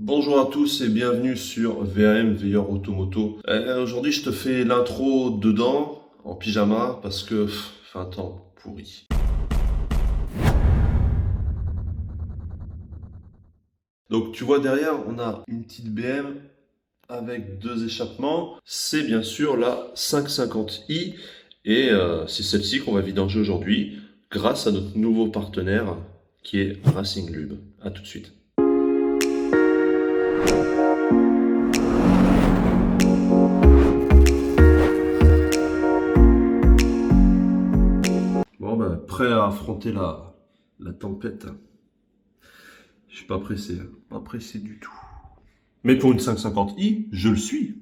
Bonjour à tous et bienvenue sur VAM Veilleur Automoto. Aujourd'hui je te fais l'intro dedans, en pyjama, parce que fait un temps pourri. Donc tu vois derrière on a une petite BM avec deux échappements. C'est bien sûr la 550i et c'est celle-ci qu'on va vidanger aujourd'hui grâce à notre nouveau partenaire qui est Racing Lube. A tout de suite. Bon, ben, prêt à affronter la tempête. Je suis pas pressé, hein. Pas pressé du tout. Mais pour une 550i, je le suis.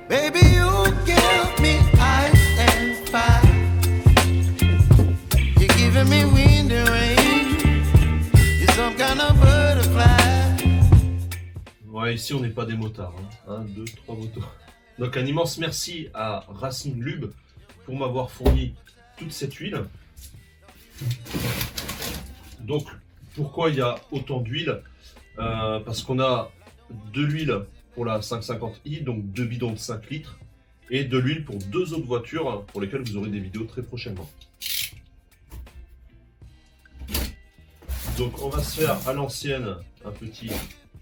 Baby, you give me ice and fire. You're giving me wind and rain. You're some kind of butterfly. Ouais, ici on n'est pas des motards. Hein. 1, 2, 3 motos. Donc un immense merci à Racing Lube pour m'avoir fourni toute cette huile. Donc pourquoi il y a autant d'huile parce qu'on a de l'huile pour la 550i, donc 2 bidons de 5 litres, et de l'huile pour 2 autres voitures pour lesquelles vous aurez des vidéos très prochainement. Donc on va se faire à l'ancienne un petit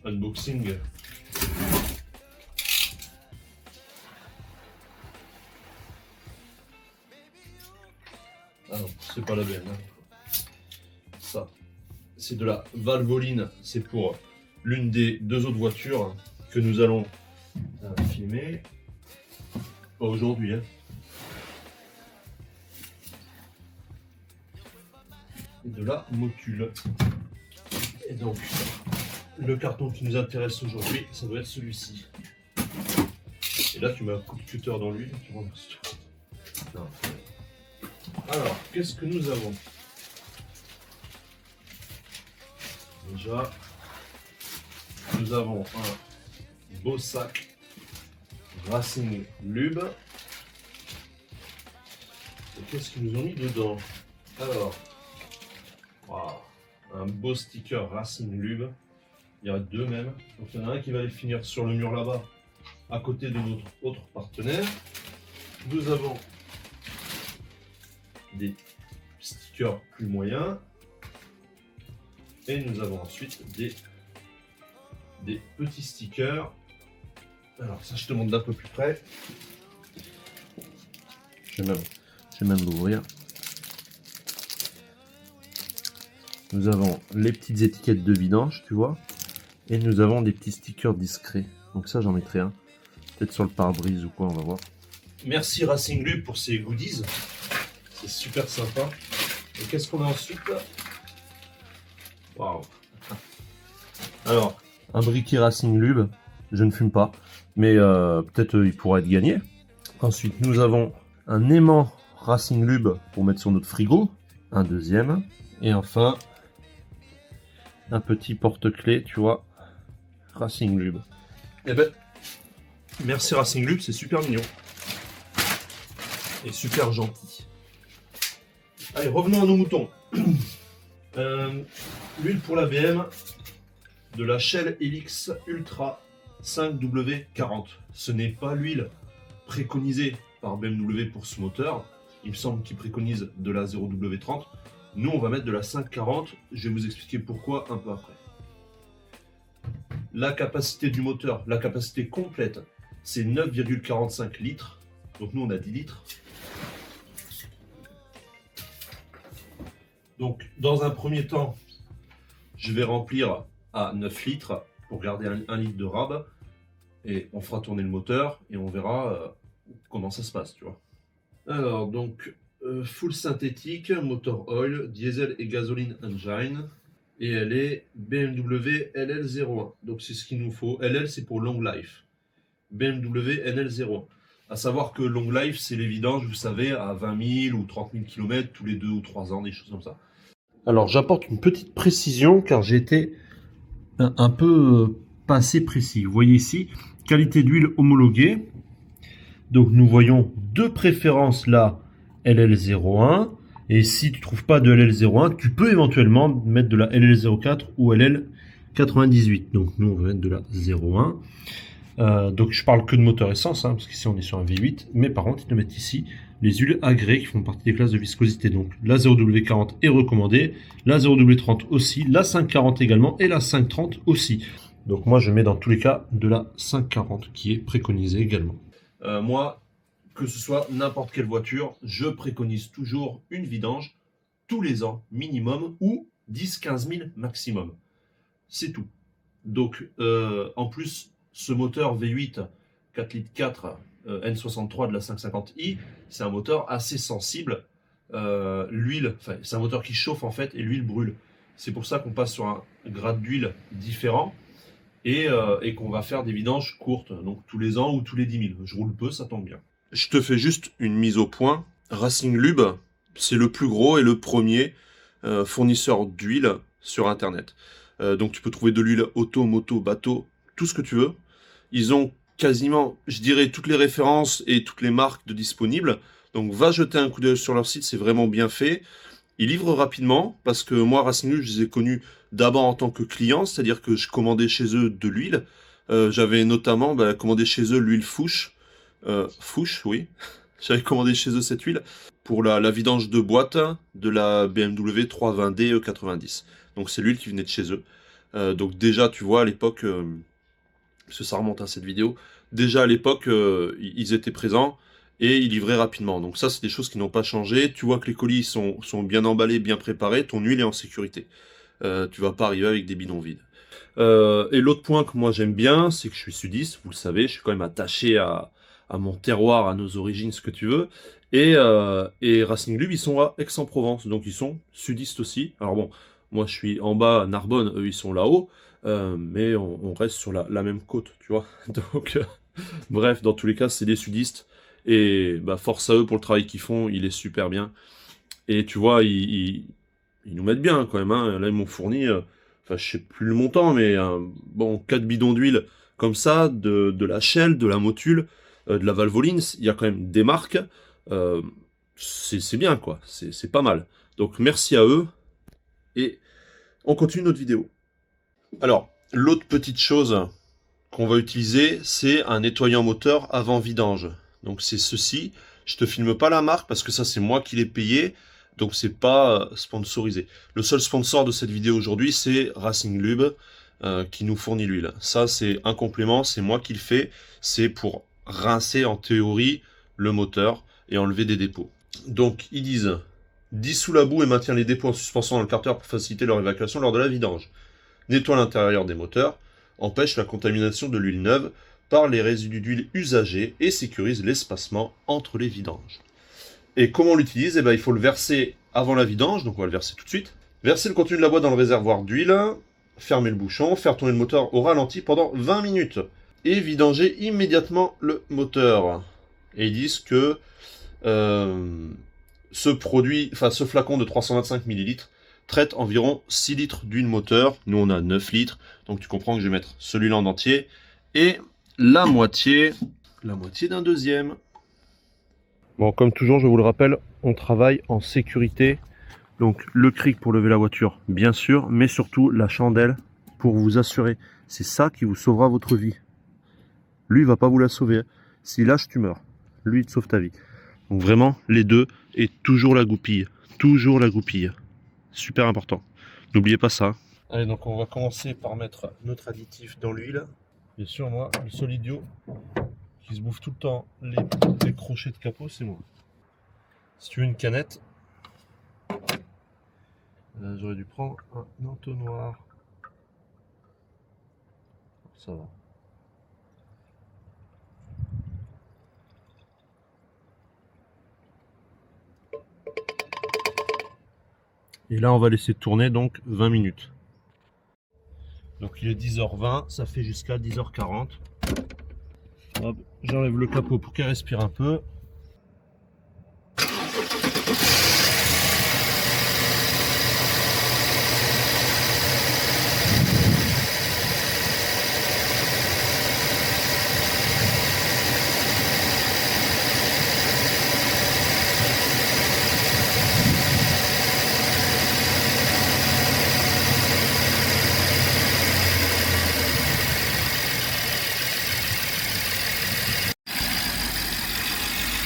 unboxing. Ah non, c'est pas la BM. Hein. Ça, c'est de la Valvoline. C'est pour l'une des 2 autres voitures que nous allons filmer. Pas aujourd'hui. Hein. Et de la Motule. Et donc, le carton qui nous intéresse aujourd'hui, ça doit être celui-ci. Et là, tu mets un coup de cutter dans l'huile, tu vois. Non. Alors, qu'est-ce que nous avons? Déjà, nous avons un beau sac Racing Lube. Et qu'est-ce qu'ils nous ont mis dedans? Alors, wow, un beau sticker Racing Lube. Il y en a 2 même. Donc il y en a un qui va aller finir sur le mur là-bas, à côté de notre autre partenaire. Nous avons des stickers plus moyens. Et nous avons ensuite des petits stickers. Alors ça je te montre d'un peu plus près. Je vais même l'ouvrir. Nous avons les petites étiquettes de vidange, tu vois. Et nous avons des petits stickers discrets. Donc ça j'en mettrai un. Peut-être sur le pare-brise ou quoi, on va voir. Merci Racing Lube pour ces goodies. C'est super sympa. Et qu'est-ce qu'on a ensuite? Waouh. Alors, un briquet Racing Lube. Je ne fume pas. Mais peut-être il pourra être gagné. Ensuite, nous avons un aimant Racing Lube pour mettre sur notre frigo. Un deuxième. Et enfin, un petit porte-clés, tu vois. Racing Lube. Eh ben, merci Racing Lube, c'est super mignon. Et super gentil. Allez, revenons à nos moutons. L'huile pour la BM de la Shell Helix Ultra 5W40. Ce n'est pas l'huile préconisée par BMW pour ce moteur. Il me semble qu'ils préconisent de la 0W30. Nous, on va mettre de la 540. Je vais vous expliquer pourquoi un peu après. La capacité du moteur, la capacité complète, c'est 9,45 litres. Donc nous, on a 10 litres. Donc, dans un premier temps, je vais remplir à 9 litres pour garder 1 litre de rab. Et on fera tourner le moteur et on verra comment ça se passe, tu vois. Alors, donc, full synthétique, motor oil, diesel et gasoline engine. Et elle est BMW LL01. Donc, c'est ce qu'il nous faut. LL, c'est pour long life. BMW NL01. À savoir que long life, c'est les vidanges, vous savez, à 20 000 ou 30 000 km tous les 2 ou 3 ans, des choses comme ça. Alors j'apporte une petite précision car j'ai été un peu pas assez précis. Vous voyez ici, qualité d'huile homologuée. Donc nous voyons de préférence là LL01. Et si tu ne trouves pas de LL01, tu peux éventuellement mettre de la LL04 ou LL98. Donc nous on va mettre de la 01. Donc je parle que de moteur essence, parce qu'ici on est sur un V8, mais par contre ils te mettent ici les huiles agréées qui font partie des classes de viscosité. Donc la 0W40 est recommandée, la 0W30 aussi, la 540 également et la 530 aussi. Donc moi je mets dans tous les cas de la 540 qui est préconisée également. Moi, que ce soit n'importe quelle voiture, je préconise toujours une vidange tous les ans minimum ou 10-15 000 maximum. C'est tout. Donc en plus, ce moteur V8 4 litres 4 N63 de la 550i, c'est un moteur assez sensible. L'huile, c'est un moteur qui chauffe en fait et l'huile brûle. C'est pour ça qu'on passe sur un grade d'huile différent et qu'on va faire des vidanges courtes, donc tous les ans ou tous les 10 000. Je roule peu, ça tombe bien. Je te fais juste une mise au point. Racing Lube, c'est le plus gros et le premier fournisseur d'huile sur Internet. Donc tu peux trouver de l'huile auto, moto, bateau, tout ce que tu veux. Ils ont quasiment, je dirais, toutes les références et toutes les marques de disponibles. Donc va jeter un coup d'œil sur leur site, c'est vraiment bien fait. Ils livrent rapidement, parce que moi, Racing Lube, je les ai connus d'abord en tant que client, c'est-à-dire que je commandais chez eux de l'huile. J'avais notamment commandé chez eux l'huile Fouche. Fouche, oui. J'avais commandé chez eux cette huile pour la vidange de boîte de la BMW 320D E90. Donc c'est l'huile qui venait de chez eux. Donc déjà, tu vois, à l'époque, parce que ça remonte à cette vidéo, déjà à l'époque, ils étaient présents et ils livraient rapidement. Donc ça, c'est des choses qui n'ont pas changé. Tu vois que les colis sont bien emballés, bien préparés, ton huile est en sécurité. Tu vas pas arriver avec des bidons vides. Et l'autre point que moi j'aime bien, c'est que je suis sudiste, vous le savez, je suis quand même attaché à mon terroir, à nos origines, ce que tu veux. Et Racing Lube, ils sont à Aix-en-Provence, donc ils sont sudistes aussi. Alors bon, moi je suis en bas à Narbonne, eux ils sont là-haut, mais on reste sur la même côte, tu vois. Donc, bref, dans tous les cas, c'est des sudistes. Et force à eux pour le travail qu'ils font, il est super bien. Et tu vois, ils nous mettent bien quand même. Hein. Là, ils m'ont fourni, je sais plus le montant, mais 4 bidons d'huile comme ça, de la Shell, de la Motul, de la Valvoline. Il y a quand même des marques. C'est bien, quoi. C'est pas mal. Donc, merci à eux. Et on continue notre vidéo. Alors, l'autre petite chose qu'on va utiliser, c'est un nettoyant moteur avant vidange. Donc, c'est ceci. Je te filme pas la marque parce que ça, c'est moi qui l'ai payé. Donc, c'est pas sponsorisé. Le seul sponsor de cette vidéo aujourd'hui, c'est Racing Lube qui nous fournit l'huile. Ça, c'est un complément. C'est moi qui le fais. C'est pour rincer, en théorie, le moteur et enlever des dépôts. Donc, ils disent... dissout la boue et maintient les dépôts en suspension dans le carter pour faciliter leur évacuation lors de la vidange. Nettoie l'intérieur des moteurs, empêche la contamination de l'huile neuve par les résidus d'huile usagés et sécurise l'espacement entre les vidanges. Et comment on l'utilise? Il faut le verser avant la vidange, donc on va le verser tout de suite. Verser le contenu de la boîte dans le réservoir d'huile, fermer le bouchon, faire tourner le moteur au ralenti pendant 20 minutes et vidanger immédiatement le moteur. Et ils disent que ce flacon de 325 ml traite environ 6 litres d'huile moteur. Nous, on a 9 litres. Donc, tu comprends que je vais mettre celui-là en entier. Et la moitié d'un deuxième. Bon, comme toujours, je vous le rappelle, on travaille en sécurité. Donc, le cric pour lever la voiture, bien sûr. Mais surtout, la chandelle pour vous assurer. C'est ça qui vous sauvera votre vie. Lui, il va pas vous la sauver. S'il lâche, tu meurs. Lui, il te sauve ta vie. Donc vraiment, les deux, et toujours la goupille. Toujours la goupille. Super important. N'oubliez pas ça. Allez, donc on va commencer par mettre notre additif dans l'huile. Bien sûr, moi, le seul idiot qui se bouffe tout le temps les crochets de capot, c'est moi. Si tu veux une canette, là, j'aurais dû prendre un entonnoir. Ça va. Et là, on va laisser tourner donc 20 minutes. Donc il est 10h20, ça fait jusqu'à 10h40. Hop, j'enlève le capot pour qu'elle respire un peu.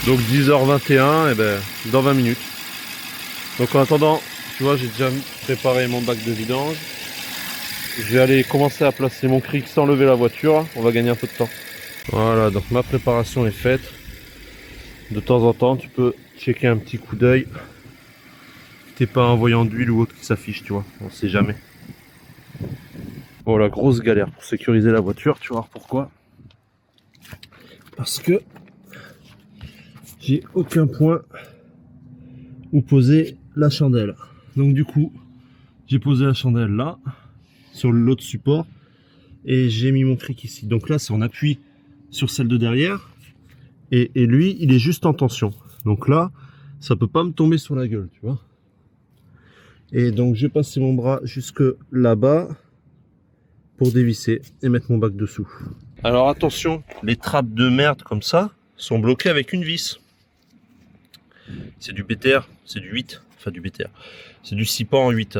Donc 10h21, et ben dans 20 minutes. Donc en attendant, tu vois, j'ai déjà préparé mon bac de vidange. Je vais aller commencer à placer mon cric sans lever la voiture. On va gagner un peu de temps. Voilà, donc ma préparation est faite. De temps en temps, tu peux checker un petit coup d'œil. T'es pas un voyant d'huile ou autre qui s'affiche, tu vois. On sait jamais. Bon, la grosse galère pour sécuriser la voiture, tu vas voir pourquoi. Parce que j'ai aucun point où poser la chandelle. Donc du coup, j'ai posé la chandelle là, sur l'autre support, et j'ai mis mon cric ici. Donc là, c'est on appuie sur celle de derrière, et lui, il est juste en tension. Donc là, ça peut pas me tomber sur la gueule, tu vois. Et donc j'ai passé mon bras jusque là-bas pour dévisser et mettre mon bac dessous. Alors attention, les trappes de merde comme ça sont bloquées avec une vis. C'est du BTR, c'est du 8, enfin du BTR, c'est du 6 pans en 8.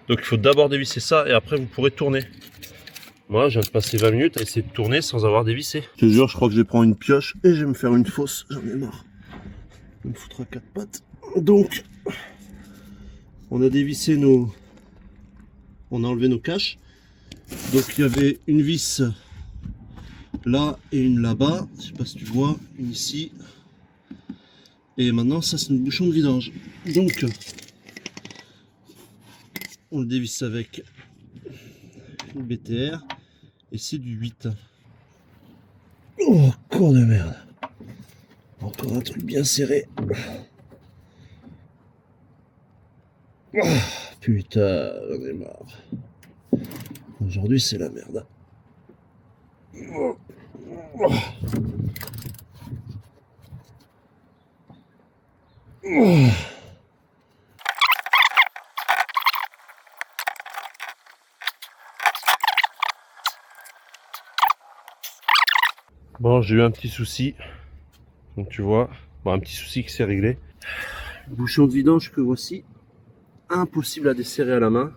Donc il faut d'abord dévisser ça et après vous pourrez tourner. Moi je viens de passer 20 minutes à essayer de tourner sans avoir dévissé. Je te jure, je crois que je vais prendre une pioche et je vais me faire une fosse, j'en ai marre. Je vais me foutre à 4 pattes. Donc, on a dévissé nos... On a enlevé nos caches. Donc il y avait une vis là et une là-bas, je sais pas si tu vois, une ici. Et maintenant ça c'est notre bouchon de vidange. Donc on le dévisse avec une BTR et c'est du 8. Oh, corps de merde. Encore un truc bien serré. Oh, putain, j'en ai marre. Aujourd'hui c'est la merde. Oh. Oh. Oh. Bon, j'ai eu un petit souci. Donc tu vois, bon, un petit souci qui s'est réglé. Bouchon de vidange que voici. Impossible à desserrer à la main.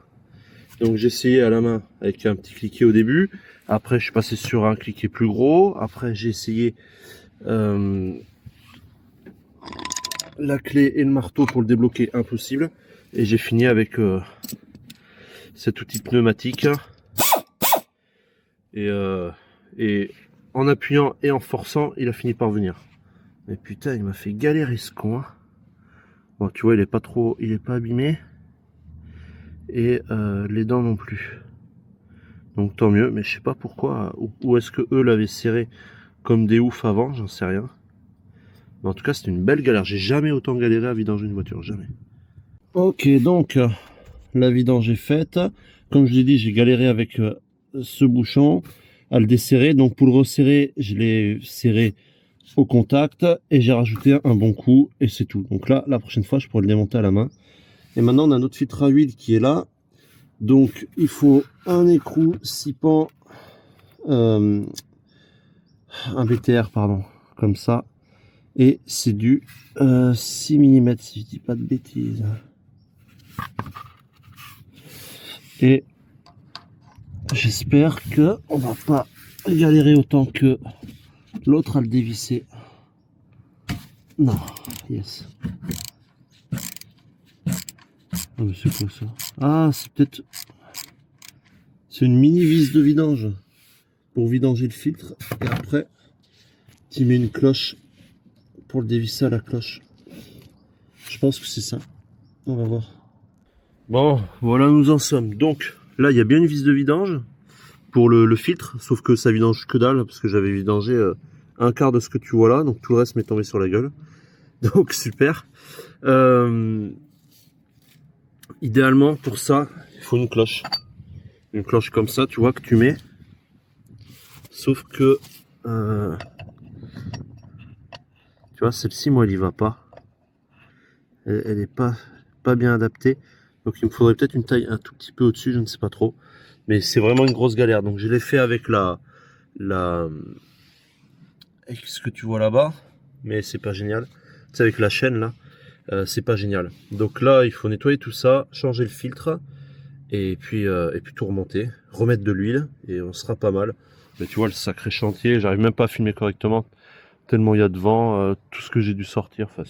Donc j'ai essayé à la main avec un petit cliquet au début. Après je suis passé sur un cliquet plus gros. Après j'ai essayé la clé et le marteau pour le débloquer, impossible. Et j'ai fini avec cet outil pneumatique. Et en appuyant et en forçant, il a fini par venir. Mais putain, il m'a fait galérer ce con. Hein. Bon, tu vois, il est pas trop, il est pas abîmé. Et les dents non plus. Donc tant mieux, mais je sais pas pourquoi. Ou est-ce que eux l'avaient serré comme des oufs avant, j'en sais rien. Mais en tout cas, c'était une belle galère. J'ai jamais autant galéré à vidanger une voiture, jamais. Ok, donc la vidange est faite. Comme je l'ai dit, j'ai galéré avec ce bouchon à le desserrer. Donc pour le resserrer, je l'ai serré au contact et j'ai rajouté un bon coup et c'est tout. Donc là, la prochaine fois, je pourrai le démonter à la main. Et maintenant, on a notre filtre à huile qui est là. Donc il faut un écrou 6 pans, un BTR, pardon, comme ça. Et c'est du 6 mm, si je dis pas de bêtises. Et j'espère que on va pas galérer autant que l'autre à le dévisser. Non, yes. Oh, mais c'est quoi ça? Ah, c'est peut-être... C'est une mini vis de vidange pour vidanger le filtre. Et après, tu mets une cloche pour le dévisser à la cloche. Je pense que c'est ça. On va voir. Bon, voilà, nous en sommes. Donc, là, il y a bien une vis de vidange pour le filtre, sauf que ça vidange que dalle, parce que j'avais vidangé un quart de ce que tu vois là, donc tout le reste m'est tombé sur la gueule. Donc, super. Idéalement, pour ça, il faut une cloche. Une cloche comme ça, tu vois, que tu mets. Sauf que vois, celle-ci, moi, elle y va pas. Elle est pas bien adaptée. Donc il me faudrait peut-être une taille un tout petit peu au-dessus, je ne sais pas trop. Mais c'est vraiment une grosse galère. Donc je l'ai fait avec avec ce que tu vois là-bas. Mais c'est pas génial. C'est avec la chaîne là. C'est pas génial. Donc là, il faut nettoyer tout ça, changer le filtre. Et puis tout remonter. Remettre de l'huile. Et on sera pas mal. Mais tu vois le sacré chantier. J'arrive même pas à filmer correctement. Tellement il y a de vent. Tout ce que j'ai dû sortir. Enfin,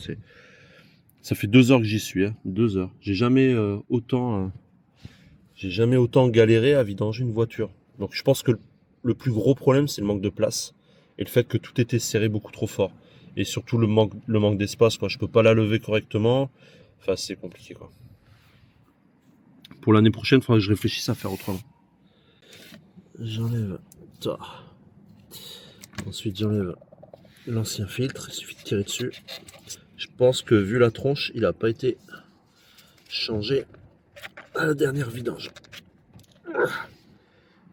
ça fait 2 heures que j'y suis. Hein. 2 heures. J'ai jamais autant galéré à vidanger une voiture. Donc je pense que le plus gros problème, c'est le manque de place et le fait que tout était serré beaucoup trop fort. Et surtout le manque d'espace, quoi. Je peux pas la lever correctement. Enfin, c'est compliqué, quoi. Pour l'année prochaine, il faudra que je réfléchisse à faire autrement. J'enlève ça. Ensuite, j'enlève l'ancien filtre. Il suffit de tirer dessus. Je pense que vu la tronche, il n'a pas été changé à la dernière vidange.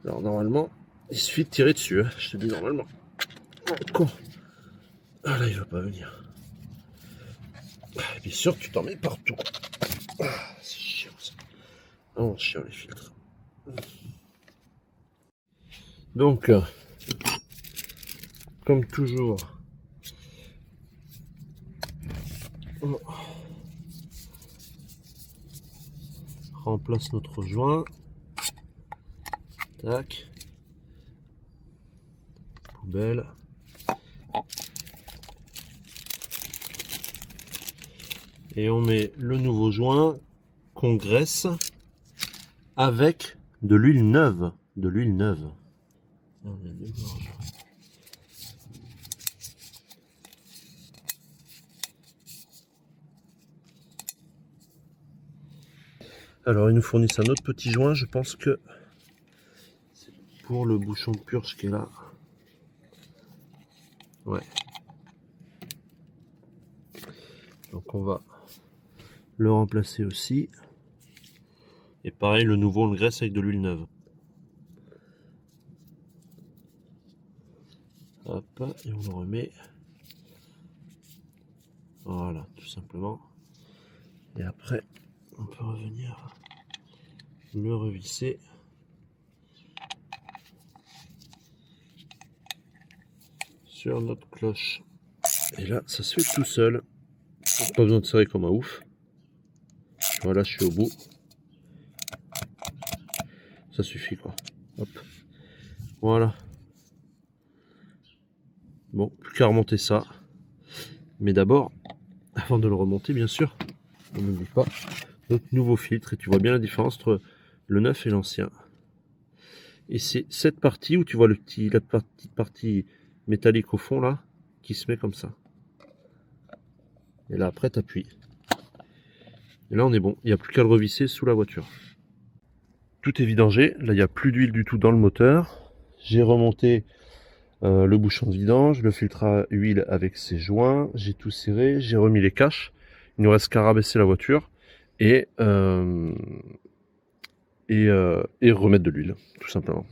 Alors normalement, il suffit de tirer dessus, hein. Je te dis normalement. Quoi ? Ah là, il va pas venir. Bien sûr que tu t'en mets partout. Ah, c'est chiant ça. Oh, chiant les filtres. Donc, comme toujours, on remplace notre joint. Tac. Poubelle. Et on met le nouveau joint qu'on graisse avec de l'huile neuve. De l'huile neuve. Alors ils nous fournissent un autre petit joint, je pense que c'est pour le bouchon de purge qui est là. Ouais. Donc on va le remplacer aussi. Et pareil, le nouveau on le graisse avec de l'huile neuve. Hop, et on le remet. Voilà, tout simplement. Et après, on peut revenir le revisser. Sur notre cloche. Et là, ça se fait tout seul. Pas besoin de serrer comme un ouf. Voilà, je suis au bout. Ça suffit quoi. Hop. Voilà. Bon, plus qu'à remonter ça. Mais d'abord, avant de le remonter, bien sûr, on n'oublie pas notre nouveau filtre. Et tu vois bien la différence entre le neuf et l'ancien. Et c'est cette partie où tu vois la petite partie métallique au fond là, qui se met comme ça. Et là après, tu appuies. Et là, on est bon. Il n'y a plus qu'à le revisser sous la voiture. Tout est vidangé. Là, il n'y a plus d'huile du tout dans le moteur. J'ai remonté le bouchon de vidange, le filtre à huile avec ses joints. J'ai tout serré. J'ai remis les caches. Il nous reste qu'à rabaisser la voiture et remettre de l'huile, tout simplement.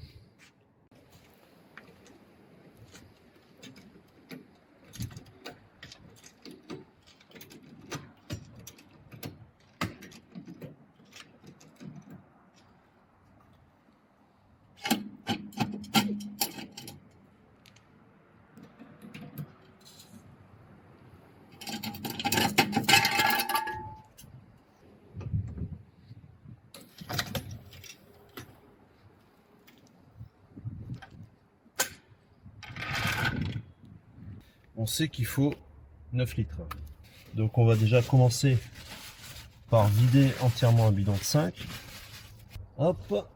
On sait qu'il faut 9 litres. Donc on va déjà commencer par vider entièrement un bidon de 5. Hop.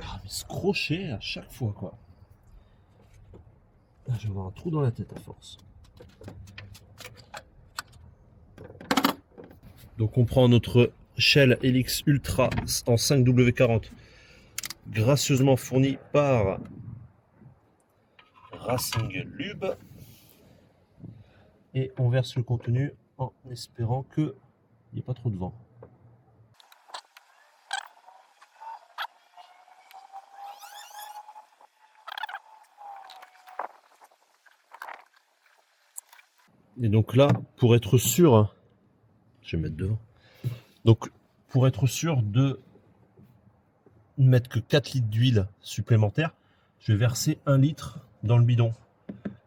Ah, mais ce crochet à chaque fois quoi. Ah, je vais avoir un trou dans la tête à force. Donc on prend notre Shell Helix Ultra en 5W40, gracieusement fourni par Racing Lube. Et on verse le contenu en espérant qu'il n'y ait pas trop de vent. Et donc là, pour être sûr, je vais mettre devant. Donc pour être sûr de mettre que 4 litres d'huile supplémentaire, je vais verser 1 litre dans le bidon.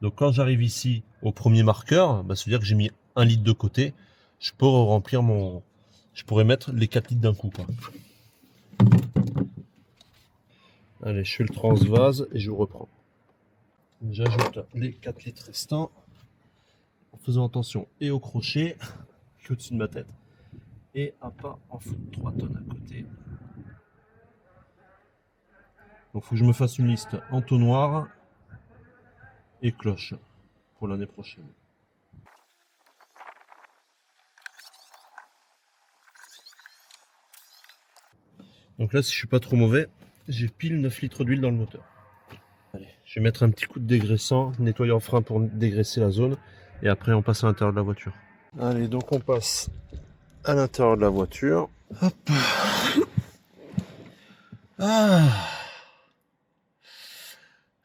Donc quand j'arrive ici au premier marqueur, bah, ça veut dire que j'ai mis 1 litre de côté. Je peux remplir mon... Je pourrais mettre les 4 litres d'un coup, quoi. Allez, je fais le transvase et je vous reprends. J'ajoute les 4 litres restants en faisant attention et au crochet qui est au-dessus de ma tête et à pas en foutre 3 tonnes à côté. Donc il faut que je me fasse une liste entonnoir et cloche pour l'année prochaine. Donc là, si je suis pas trop mauvais, j'ai pile 9 litres d'huile dans le moteur. Allez, je vais mettre un petit coup de dégraissant, nettoyant frein pour dégraisser la zone, et après on passe à l'intérieur de la voiture. Allez, donc on passe à l'intérieur de la voiture. Hop. Ah.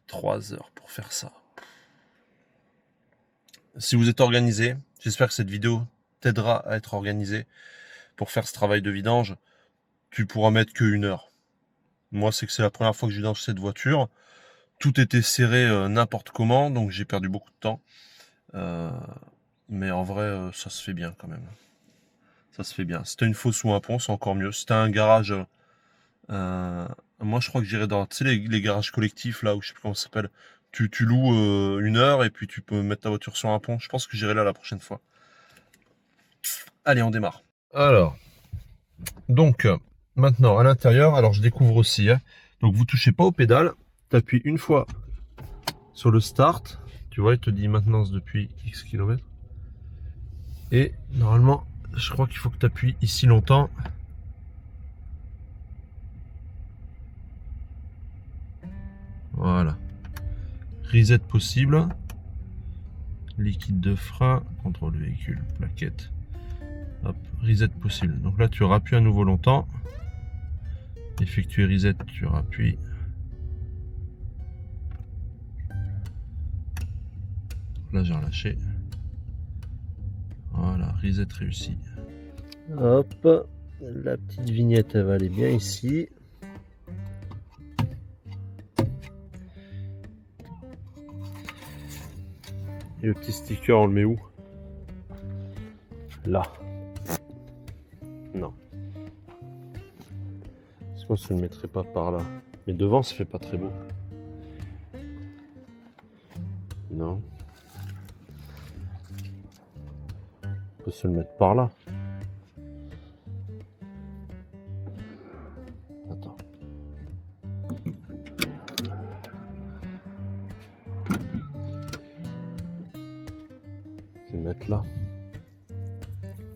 3 heures pour faire ça. Si vous êtes organisé, j'espère que cette vidéo t'aidera à être organisé pour faire ce travail de vidange. Tu pourras mettre que 1 heure. Moi, c'est que c'est la première fois que je vidange cette voiture. Tout était serré n'importe comment, donc j'ai perdu beaucoup de temps. Mais en vrai, ça se fait bien quand même. Ça se fait bien. Si t'as une fosse ou un pont, c'est encore mieux. Si t'as un garage, moi je crois que j'irai dans, tu sais, les garages collectifs là, où je sais plus comment ça s'appelle. Tu loues 1 heure et puis tu peux mettre ta voiture sur un pont. Je pense que j'irai là la prochaine fois. Allez, on démarre. Alors, donc maintenant à l'intérieur, alors je découvre aussi. Hein, donc vous touchez pas aux pédales. T'appuies une fois sur le start. Tu vois, il te dit maintenance depuis X km. Et normalement, je crois qu'il faut que tu appuies ici longtemps. Voilà. Reset possible. Liquide de frein, contrôle du véhicule, plaquette. Hop, reset possible. Donc là, tu rappuies à nouveau longtemps. Effectuer reset, tu rappuies. Là, j'ai relâché. Voilà, reset réussi. Hop, la petite vignette, elle va aller bien ici. Et le petit sticker, on le met où? Là. Non. Est-ce qu'on se le mettrait pas par là? Mais devant, ça fait pas très beau. Non. On peut se le mettre par là. Attends. Je vais le mettre là.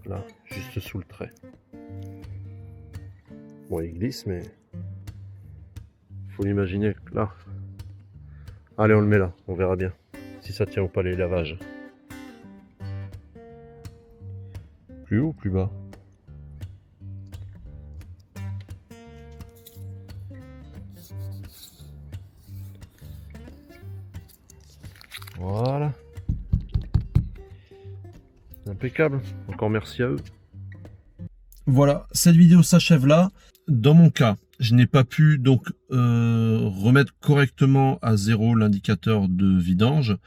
Là, juste sous le trait. Bon, il glisse, mais faut l'imaginer là. Allez, on le met là, on verra bien si ça tient ou pas les lavages. Plus haut ou plus bas? Voilà. Impeccable. Encore merci à eux. Voilà, cette vidéo s'achève là. Dans mon cas, je n'ai pas pu donc remettre correctement à 0 l'indicateur de vidange.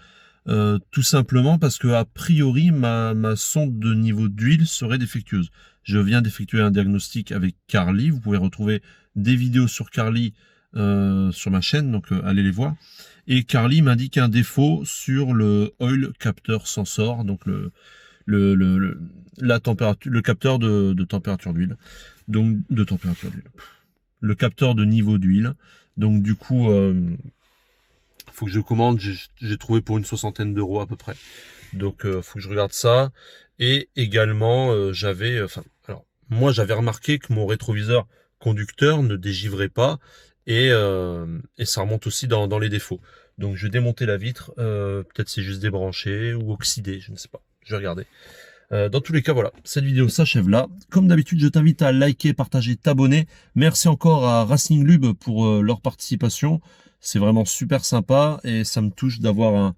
Tout simplement parce que a priori ma sonde de niveau d'huile serait défectueuse. Je viens d'effectuer un diagnostic avec Carly. Vous pouvez retrouver des vidéos sur Carly sur ma chaîne, donc allez les voir. Et Carly m'indique un défaut sur le oil capteur sensor, donc la température, le capteur de température d'huile, donc le capteur de niveau d'huile. Donc du coup, faut que je commande. J'ai trouvé pour une 60aine d'euros à peu près. Donc faut que je regarde ça. Et également, alors moi j'avais remarqué que mon rétroviseur conducteur ne dégivrait pas et ça remonte aussi dans les défauts. Donc je vais démonter la vitre. Peut-être c'est juste débranché ou oxydé, je ne sais pas. Je vais regarder. Dans tous les cas, voilà, cette vidéo s'achève là. Comme d'habitude, je t'invite à liker, partager, t'abonner. Merci encore à Racing Lube pour leur participation. C'est vraiment super sympa et ça me touche d'avoir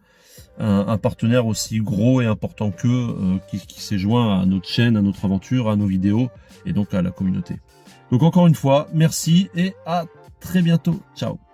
un partenaire aussi gros et important qu'eux qui s'est joint à notre chaîne, à notre aventure, à nos vidéos et donc à la communauté. Donc encore une fois, merci et à très bientôt. Ciao.